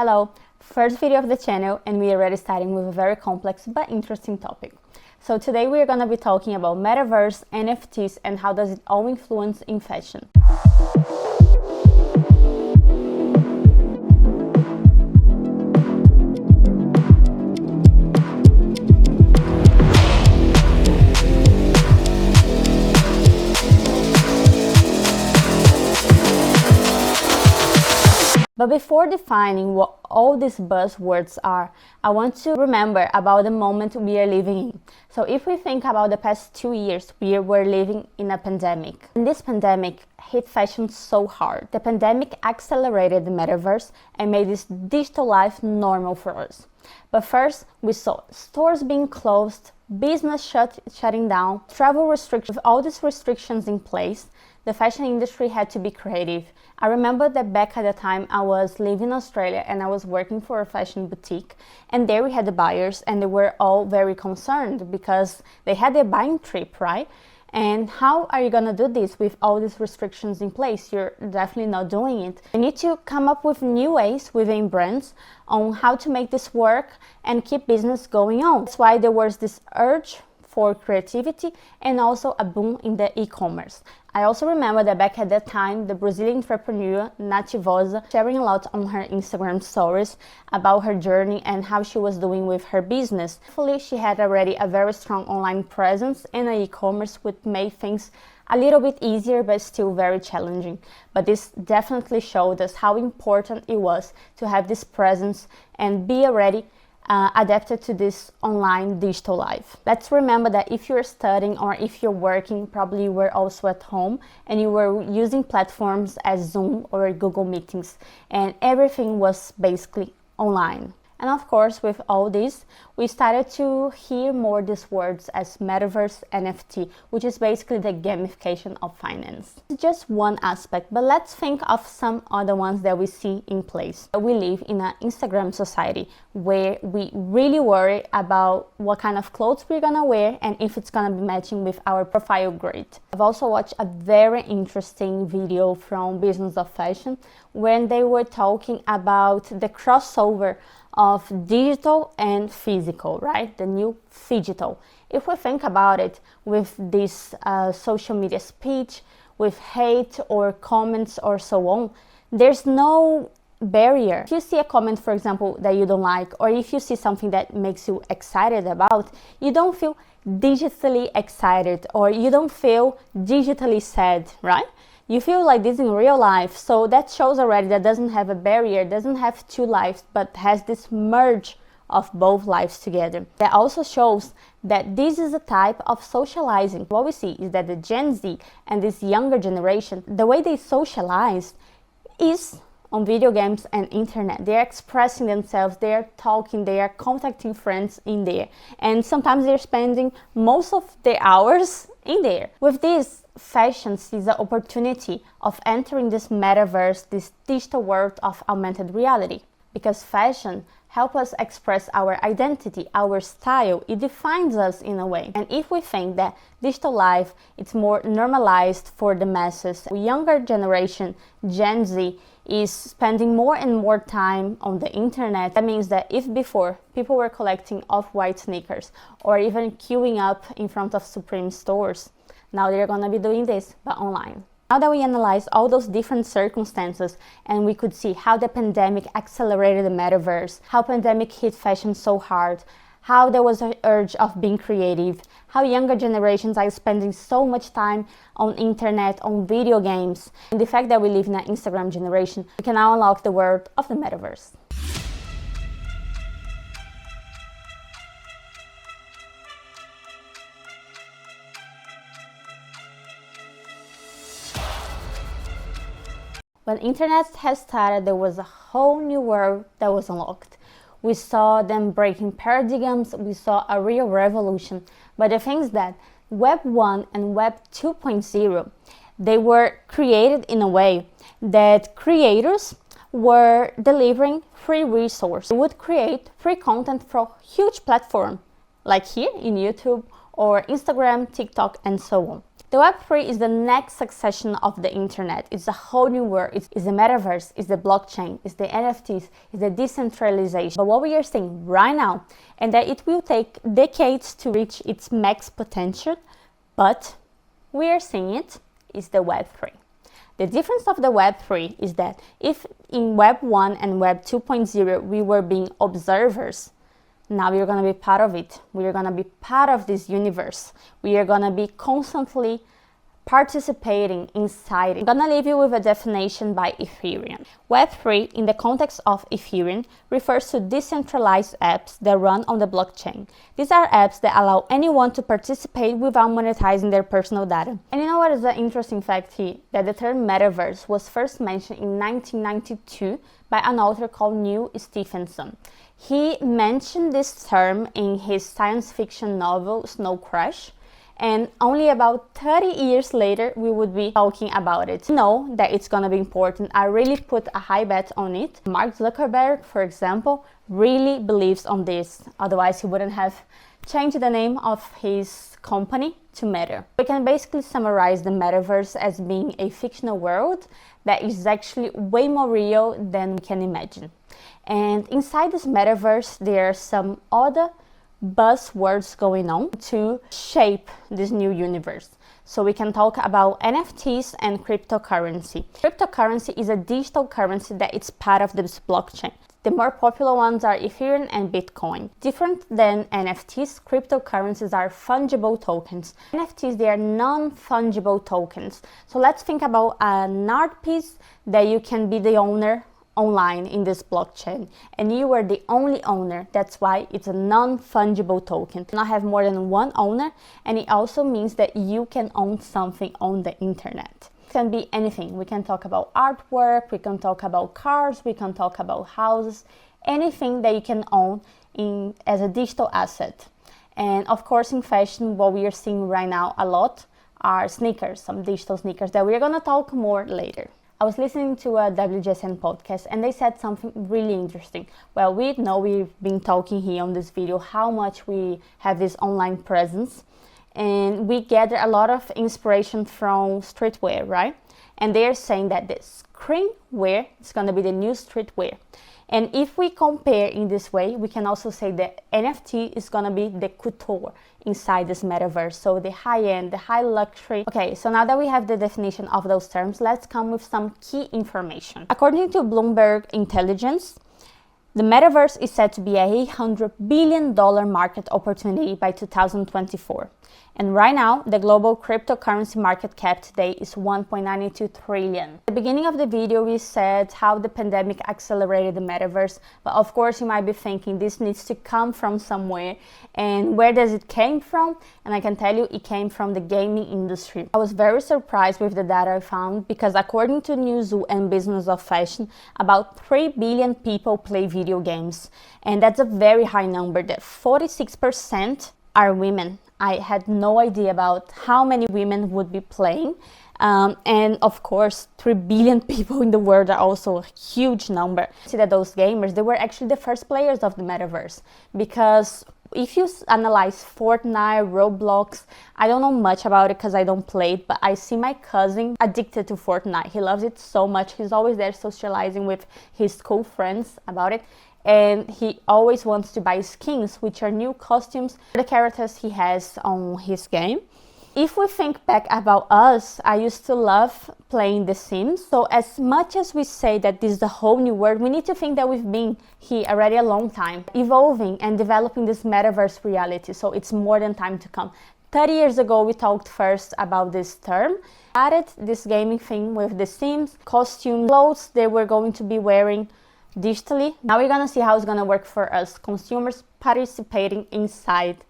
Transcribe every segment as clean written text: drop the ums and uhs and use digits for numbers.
Hello, first video of the channel, and we are already starting with a very complex but interesting topic. So today we are going to be talking about Metaverse, NFTs, and how does it all influence in fashion. But before defining what all these buzzwords are, I want to remember about the moment we are living in. So if we think about the past 2 years, we were living in a pandemic. And this pandemic hit fashion so hard. The pandemic accelerated the metaverse and made this digital life normal for us. But first, we saw stores being closed, business shutting down, travel restrictions. With all these restrictions in place, the fashion industry had to be creative. I remember that back at the time I was living in Australia and I was working for a fashion boutique, and there we had the buyers and they were all very concerned because they had their buying trip, right? And how are you gonna do this with all these restrictions in place? You're definitely not doing it. You need to come up with new ways within brands on how to make this work and keep business going on. That's why there was this urge for creativity and also a boom in the e-commerce. I also remember that back at that time, the Brazilian entrepreneur Nativosa sharing a lot on her Instagram stories about her journey and how she was doing with her business. Hopefully, she had already a very strong online presence and an e-commerce which made things a little bit easier but still very challenging. But this definitely showed us how important it was to have this presence and be already adapted to this online digital life. Let's remember that if you're studying or if you're working, probably you were also at home and you were using platforms as Zoom or Google Meetings, and everything was basically online. And of course, with all this, we started to hear more these words as Metaverse, NFT, which is basically the gamification of finance. It's just one aspect, but let's think of some other ones that we see in place. We live in an Instagram society where we really worry about what kind of clothes we're gonna wear and if it's gonna be matching with our profile grid. I've also watched a very interesting video from Business of Fashion when they were talking about the crossover of digital and physical, right? The new phygital. If we think about it with this social media speech, with hate or comments or so on, there's no barrier. If you see a comment, for example, that you don't like, or if you see something that makes you excited about, you don't feel digitally excited or you don't feel digitally sad, right? You feel like this in real life, so that shows already that doesn't have a barrier, doesn't have two lives, but has this merge of both lives together. That also shows that this is a type of socializing. What we see is that the Gen Z and this younger generation, the way they socialize is on video games and internet. They're expressing themselves, they're talking, they are contacting friends in there, and sometimes they're spending most of their hours in there. With this, fashion sees the opportunity of entering this metaverse, this digital world of augmented reality, because fashion helps us express our identity, our style. It defines us in a way. And if we think that digital life it's more normalized for the masses, the younger generation, Gen Z, is spending more and more time on the internet. That means that if before people were collecting off-white sneakers or even queuing up in front of Supreme stores, now they're gonna be doing this, but online. Now that we analyze all those different circumstances and we could see how the pandemic accelerated the metaverse, how pandemic hit fashion so hard, how there was an urge of being creative, how younger generations are spending so much time on internet, on video games, and the fact that we live in an Instagram generation, we can now unlock the world of the metaverse. When internet has started, there was a whole new world that was unlocked. We saw them breaking paradigms, we saw a real revolution. But the thing is that Web 1 and Web 2.0, they were created in a way that creators were delivering free resources. They would create free content for a huge platform, like here in YouTube or Instagram, TikTok, and so on. The Web3 is the next succession of the internet. It's a whole new world. It's the metaverse, it's the blockchain, it's the NFTs, it's the decentralization. But what we are seeing right now, and that it will take decades to reach its max potential, but we are seeing it, is the Web3. The difference of the Web3 is that if in Web 1 and Web 2.0 we were being observers, now we're going to be part of it. We are going to be part of this universe. We are going to be constantly participating inside it. I'm going to leave you with a definition by Ethereum. Web3, in the context of Ethereum, refers to decentralized apps that run on the blockchain. These are apps that allow anyone to participate without monetizing their personal data. And you know what is the interesting fact here? That the term metaverse was first mentioned in 1992 by an author called Neil Stephenson. He mentioned this term in his science fiction novel Snow Crash, and only about 30 years later we would be talking about it. To know that it's gonna be important, I really put a high bet on it. Mark Zuckerberg, for example, really believes on this, otherwise he wouldn't have changed the name of his company to Meta. We can basically summarize the metaverse as being a fictional world that is actually way more real than we can imagine. And inside this metaverse, there are some other buzzwords going on to shape this new universe. So we can talk about NFTs and cryptocurrency. Cryptocurrency is a digital currency that is part of this blockchain. The more popular ones are Ethereum and Bitcoin. Different than NFTs, cryptocurrencies are fungible tokens. NFTs, they are non-fungible tokens. So let's think about an art piece that you can be the owner online in this blockchain, and you are the only owner. That's why it's a non-fungible token. You not have more than one owner, and it also means that you can own something on the internet. It can be anything. We can talk about artwork, we can talk about cars, we can talk about houses, anything that you can own as a digital asset. And of course in fashion, what we are seeing right now a lot are sneakers, some digital sneakers that we're going to talk more later. I was listening to a WGSN podcast and they said something really interesting. Well, we know we've been talking here on this video how much we have this online presence, and we gather a lot of inspiration from streetwear, right? And they're saying that the screenwear is going to be the new streetwear. And if we compare in this way, we can also say that NFT is going to be the couture inside this metaverse. So the high-end, the high luxury. Okay, so now that we have the definition of those terms, let's come with some key information. According to Bloomberg Intelligence, the metaverse is said to be a $800 billion market opportunity by 2024. And right now, the global cryptocurrency market cap today is 1.92 trillion. At the beginning of the video, we said how the pandemic accelerated the metaverse, but of course you might be thinking this needs to come from somewhere. And where does it came from? And I can tell you it came from the gaming industry. I was very surprised with the data I found, because according to Newzoo and Business of Fashion, about 3 billion people play video games. And that's a very high number, that 46% are women. I had no idea about how many women would be playing. And of course, 3 billion people in the world are also a huge number. See that those gamers, they were actually the first players of the metaverse. Because if you analyze Fortnite, Roblox, I don't know much about it because I don't play it, but I see my cousin addicted to Fortnite. He loves it so much. He's always there socializing with his school friends about it. And he always wants to buy skins, which are new costumes for the characters he has on his game. If we think back about us, I used to love playing The Sims. So as much as we say that this is a whole new world, we need to think that we've been here already a long time, evolving and developing this metaverse reality. So it's more than time to come. 30 years ago, we talked first about this term. Added this gaming thing with The Sims, costume, clothes they were going to be wearing digitally. Now we're gonna see how it's gonna work for us consumers participating inside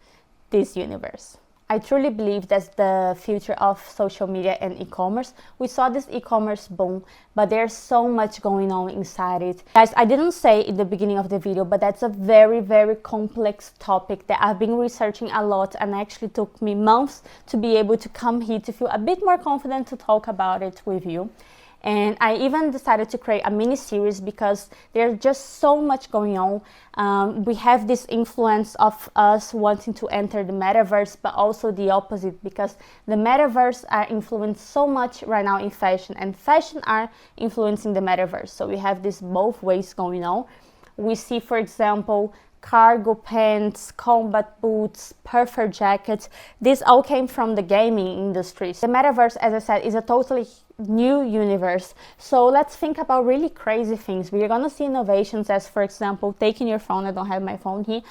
this universe. I truly believe that's the future of social media and e-commerce. We saw this e-commerce boom, but there's so much going on inside it. Guys, I didn't say in the beginning of the video, but that's a very, very complex topic that I've been researching a lot, and actually took me months to be able to come here to feel a bit more confident to talk about it with you. And I even decided to create a mini series because there's just so much going on. We have this influence of us wanting to enter the metaverse, but also the opposite, because the metaverse are influenced so much right now in fashion, and fashion are influencing the metaverse. So we have this both ways going on. We see, for example, cargo pants, combat boots, puffer jackets. This all came from the gaming industry. The metaverse, as I said, is a totally new universe. So let's think about really crazy things. We are going to see innovations as, for example, taking your phone, I don't have my phone here,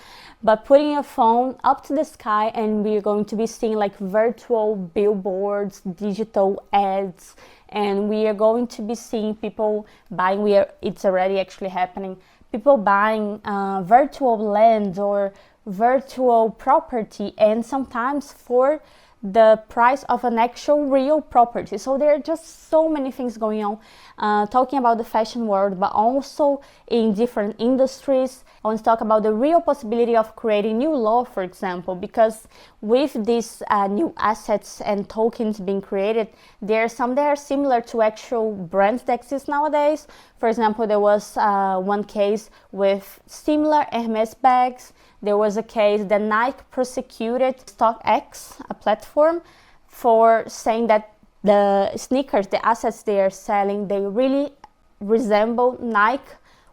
but putting your phone up to the sky, and we're going to be seeing like virtual billboards, digital ads, and we are going to be seeing people buying, it's already actually happening, people buying virtual land or virtual property, and sometimes for the price of an actual real property. So there are just so many things going on, talking about the fashion world, but also in different industries. I want to talk about the real possibility of creating new law, for example, because with these new assets and tokens being created, there are some that are similar to actual brands that exist nowadays. For example, there was one case with similar Hermes bags. There was a case that Nike prosecuted StockX, a platform, for saying that the sneakers, the assets they are selling, they really resemble Nike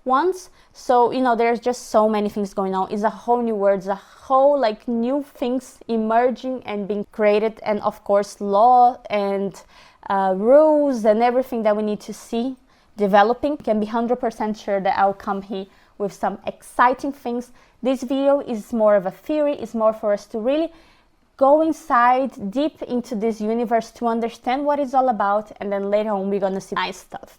ones. So, you know, there's just so many things going on. It's a whole new world, it's a whole like new things emerging and being created. And of course, law and rules and everything that we need to see developing. Can be 100% sure that I'll come here with some exciting things. This video is more of a theory, it's more for us to really go inside, deep into this universe to understand what it's all about, and then later on we're gonna see nice stuff.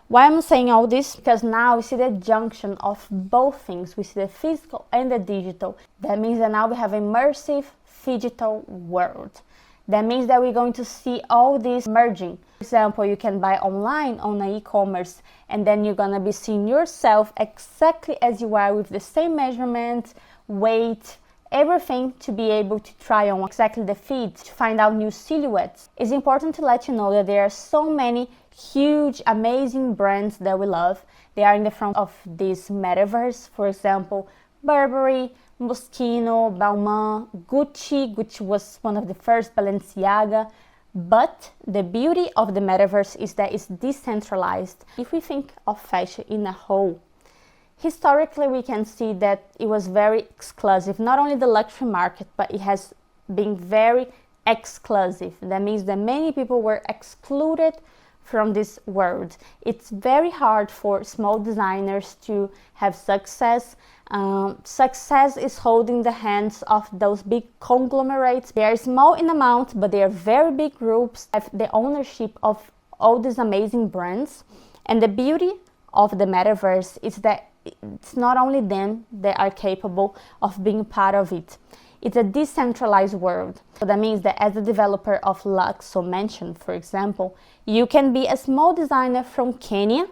Why am I saying all this? Because now we see the junction of both things. We see the physical and the digital. That means that now we have an immersive digital world. That means that we're going to see all this merging. For example, you can buy online on an e-commerce, and then you're gonna be seeing yourself exactly as you are, with the same measurements, weight, everything, to be able to try on exactly the fit, to find out new silhouettes. It's important to let you know that there are so many huge, amazing brands that we love. They are in the front of this metaverse. For example, Burberry, Moschino, Balmain, Gucci was one of the first, Balenciaga. But the beauty of the metaverse is that it's decentralized. If we think of fashion in a whole, historically we can see that it was very exclusive. Not only the luxury market, but it has been very exclusive. That means that many people were excluded from this world. It's very hard for small designers to have success. Success is holding the hands of those big conglomerates. They are small in amount, but they are very big groups, have the ownership of all these amazing brands. And the beauty of the metaverse is that it's not only them that are capable of being part of it. It's a decentralized world. So that means that as a developer of Luxo mentioned, for example, you can be a small designer from Kenya,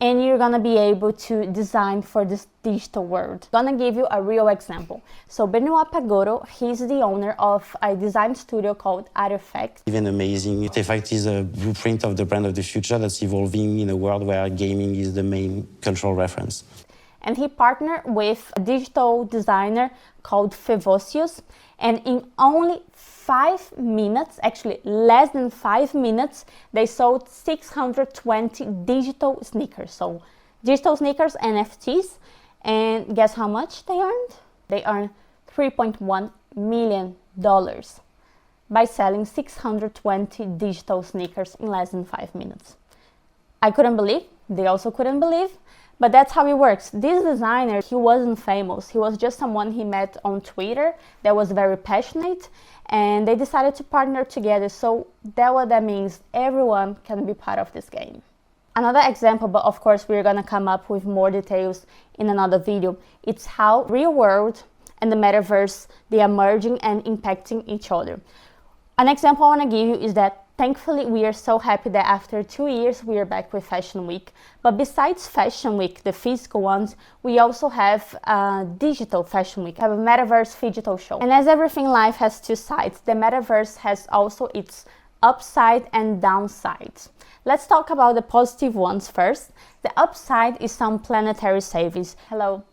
and you're gonna be able to design for this digital world. I'm gonna give you a real example. So Benoit Pagoro, he's the owner of a design studio called Artifact. Even amazing. Artifact is a blueprint of the brand of the future that's evolving in a world where gaming is the main cultural reference. And he partnered with a digital designer called Fevosius, and in only 5 minutes, actually less than 5 minutes, they sold 620 digital sneakers. So digital sneakers, NFTs, and guess how much they earned? They earned $3.1 million by selling 620 digital sneakers in less than 5 minutes. I couldn't believe, they also couldn't believe, but that's how it works. This designer, he wasn't famous. He was just someone he met on Twitter that was very passionate, and they decided to partner together. So that's what that means. Everyone can be part of this game. Another example, but of course we're gonna come up with more details in another video. It's how real world and the metaverse, they are merging and impacting each other. An example I wanna give you is that thankfully, we are so happy that after 2 years, we are back with Fashion Week. But besides Fashion Week, the physical ones, we also have a digital Fashion Week, have a Metaverse digital show. And as everything in life has two sides, the Metaverse has also its upside and downsides. Let's talk about the positive ones first. The upside is some planetary savings. Hello.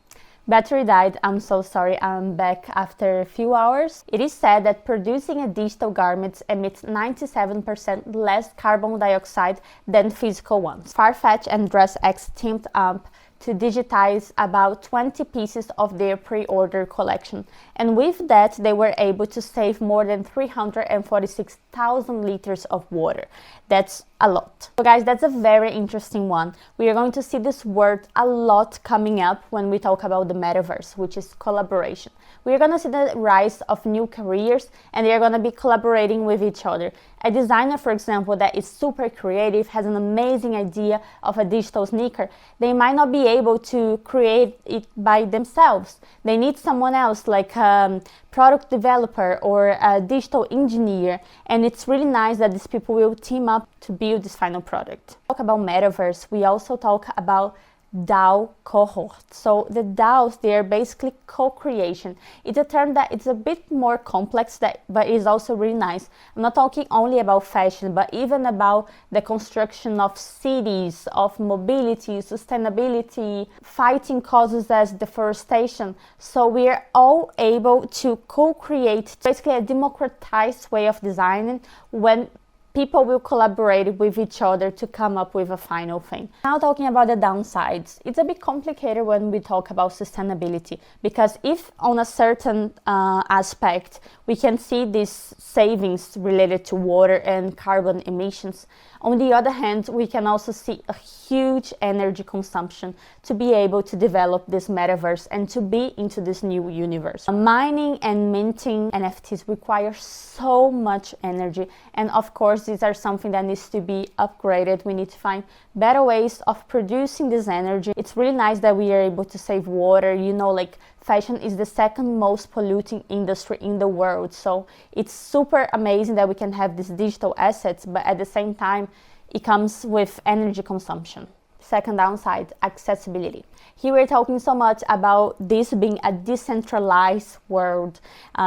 Battery died, I'm so sorry, I'm back after a few hours. It is said that producing a digital garment emits 97% less carbon dioxide than physical ones. Farfetch and DressX teamed up to digitize about 20 pieces of their pre-order collection. And with that, they were able to save more than 346,000 liters of water. That's a lot. So guys, that's a very interesting one. We are going to see this word a lot coming up when we talk about the metaverse, which is collaboration. We are going to see the rise of new careers, and they are going to be collaborating with each other. A designer, for example, that is super creative, has an amazing idea of a digital sneaker. They might not be able to create it by themselves. They need someone else, like a product developer or a digital engineer. And it's really nice that these people will team up to build this final product. Talk about metaverse. We also talk about DAO cohort. So the DAOs, they are basically co-creation. It's a term that it's a bit more complex, but is also really nice. I'm not talking only about fashion, but even about the construction of cities, of mobility, sustainability, fighting causes as deforestation. So we are all able to co-create basically a democratized way of designing when people will collaborate with each other to come up with a final thing. Now talking about the downsides, it's a bit complicated when we talk about sustainability, because if on a certain aspect we can see these savings related to water and carbon emissions, on the other hand, we can also see a huge energy consumption to be able to develop this metaverse and to be into this new universe. Mining and minting NFTs require so much energy, and of course these are something that needs to be upgraded. We need to find better ways of producing this energy. It's really nice that we are able to save water. You know, like fashion is the second most polluting industry in the world, so it's super amazing that we can have these digital assets, but at the same time it comes with energy consumption. Second downside, accessibility. Here we're talking so much about this being a decentralized world,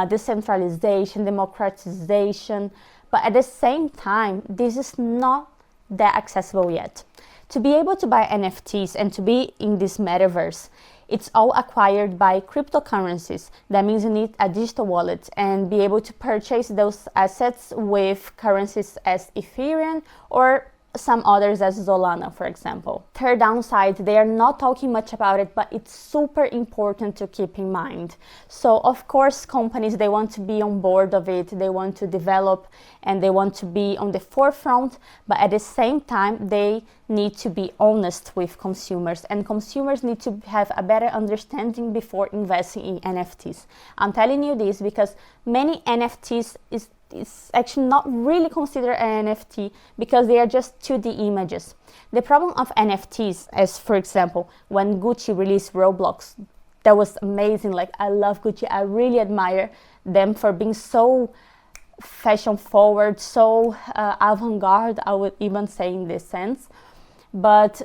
decentralization, democratization, but at the same time this is not that accessible yet. To be able to buy NFTs and to be in this metaverse, it's all acquired by cryptocurrencies. That means you need a digital wallet and be able to purchase those assets with currencies as Ethereum or some others as Solana, for example. Third downside, they are not talking much about it, but it's super important to keep in mind. So of course companies, they want to be on board of it, they want to develop and they want to be on the forefront, but at the same time they need to be honest with consumers, and consumers need to have a better understanding before investing in NFTs. I'm telling you this because many NFTs is actually not really considered an NFT because they are just 2D images. The problem of NFTs, as for example, when Gucci released Roblox, that was amazing. Like, I love Gucci. I really admire them for being so fashion forward, so avant-garde, I would even say in this sense. But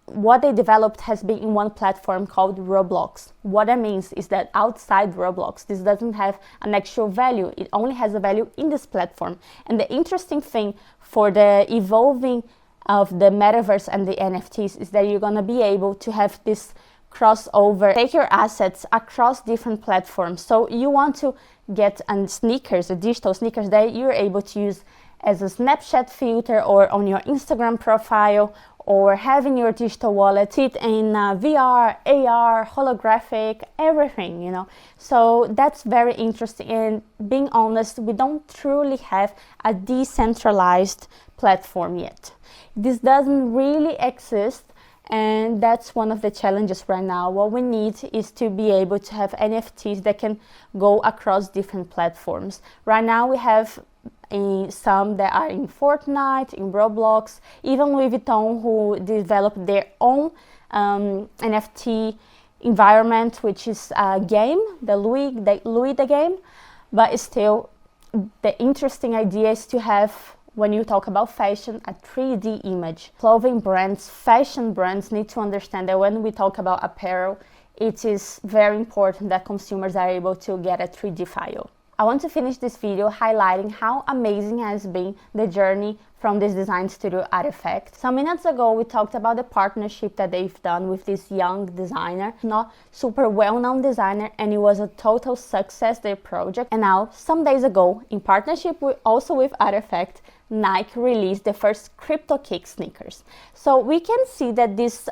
what they developed has been in one platform called Roblox. What that means is that outside Roblox, this doesn't have an actual value. It only has a value in this platform. And the interesting thing for the evolving of the metaverse and the NFTs is that you're going to be able to have this crossover, take your assets across different platforms. So you want to get sneakers, digital sneakers that you're able to use as a Snapchat filter or on your Instagram profile, or having your digital wallet, sit in VR, AR, holographic, everything, you know. So that's very interesting. And being honest, we don't truly have a decentralized platform yet. This doesn't really exist, and that's one of the challenges right now. What we need is to be able to have NFTs that can go across different platforms. Right now we have some that are in Fortnite, in Roblox, even Louis Vuitton, who developed their own NFT environment, which is a game, the Louis the game. But still, the interesting idea is to have, when you talk about fashion, a 3D image. Clothing brands, fashion brands need to understand that when we talk about apparel, it is very important that consumers are able to get a 3D file. I want to finish this video highlighting how amazing has been the journey from this design studio Artifact. Some minutes ago we talked about the partnership that they've done with this young designer, not super well-known designer, and it was a total success, their project. And now, some days ago, in partnership also with Artifact, Nike released the first crypto kick sneakers. So we can see that this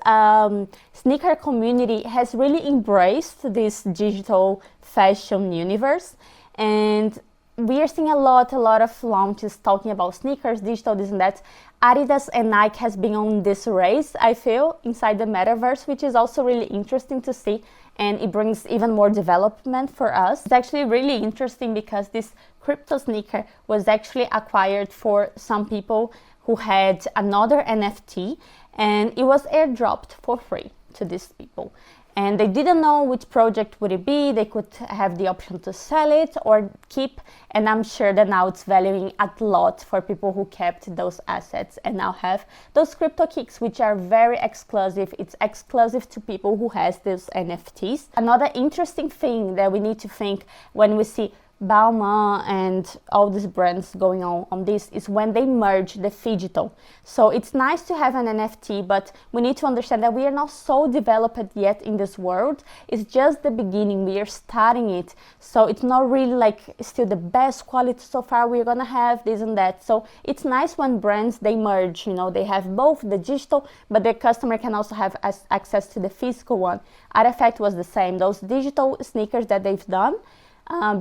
sneaker community has really embraced this digital fashion universe, and we are seeing a lot of launches talking about sneakers, digital, this and that. Adidas and Nike has been on this race, I feel, inside the metaverse, which is also really interesting to see, and it brings even more development for us. It's actually really interesting because this crypto sneaker was actually acquired for some people who had another NFT, and it was airdropped for free to these people. And they didn't know which project would it be. They could have the option to sell it or keep, and I'm sure that now it's valuing a lot for people who kept those assets and now have those crypto kicks, which are very exclusive. It's exclusive to people who has these NFTs. Another interesting thing that we need to think when we see Balmain and all these brands going on this is when they merge the phygital. So it's nice to have an NFT, but we need to understand that we are not so developed yet in this world. It's just the beginning. We are starting it. So it's not really like still the best quality so far. We're gonna have this and that. So it's nice when brands, they merge, you know, they have both the digital, but the customer can also have access to the physical one. Artifact was the same. Those digital sneakers that they've done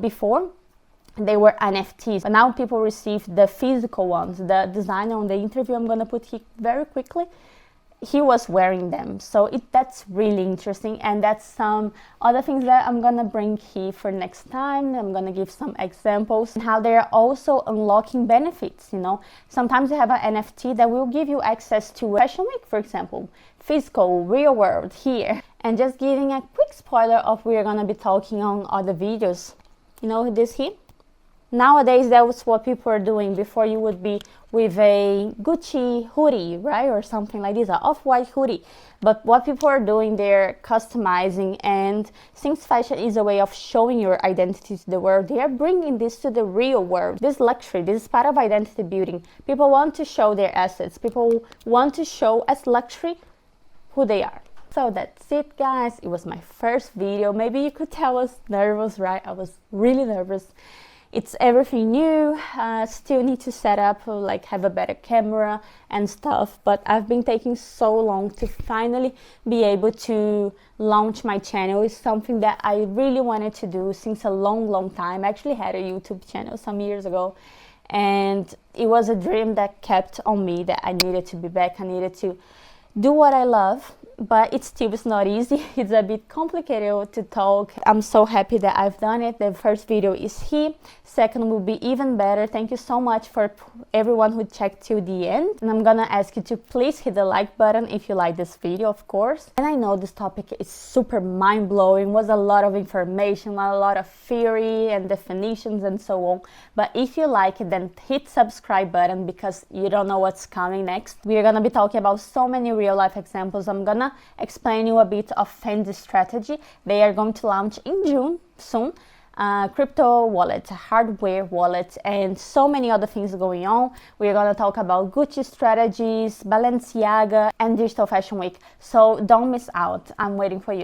before, they were NFTs, but now people receive the physical ones. The designer on the interview, I'm gonna put here very quickly, he was wearing them. So that's really interesting, and that's some other things that I'm gonna bring here for next time. I'm gonna give some examples and how they're also unlocking benefits. You know, sometimes you have an NFT that will give you access to Fashion Week, for example, physical, real world here. And just giving a quick spoiler of we're gonna be talking on other videos. You know this here? Nowadays, that's what people are doing. Before, you would be with a Gucci hoodie, right? Or something like this, an off-white hoodie. But what people are doing, they're customizing, and since fashion is a way of showing your identity to the world, they are bringing this to the real world. This luxury, this is part of identity building. People want to show their assets. People want to show as luxury who they are. So that's it, guys. It was my first video. Maybe you could tell I was nervous, right? I was really nervous. It's everything new. Still need to set up, like have a better camera and stuff, but I've been taking so long to finally be able to launch my channel. It's something that I really wanted to do since a long time. I actually had a YouTube channel some years ago, and it was a dream that kept on me, that I needed to be back. I needed to do what I love, but it's not easy. It's a bit complicated to talk. I'm so happy that I've done it. The first video is here. Second will be even better. Thank you so much for everyone who checked till the end. And I'm gonna ask you to please hit the like button if you like this video, of course. And I know this topic is super mind-blowing, was a lot of information, a lot of theory and definitions and so on. But if you like it, then hit subscribe button, because you don't know what's coming next. We're gonna be talking about so many real-life examples. I'm gonna explain you a bit of Fendi's strategy. They are going to launch in June soon. Crypto wallet, hardware wallet, and so many other things going on. We're going to talk about Gucci strategies, Balenciaga, and Digital Fashion Week. So don't miss out. I'm waiting for you.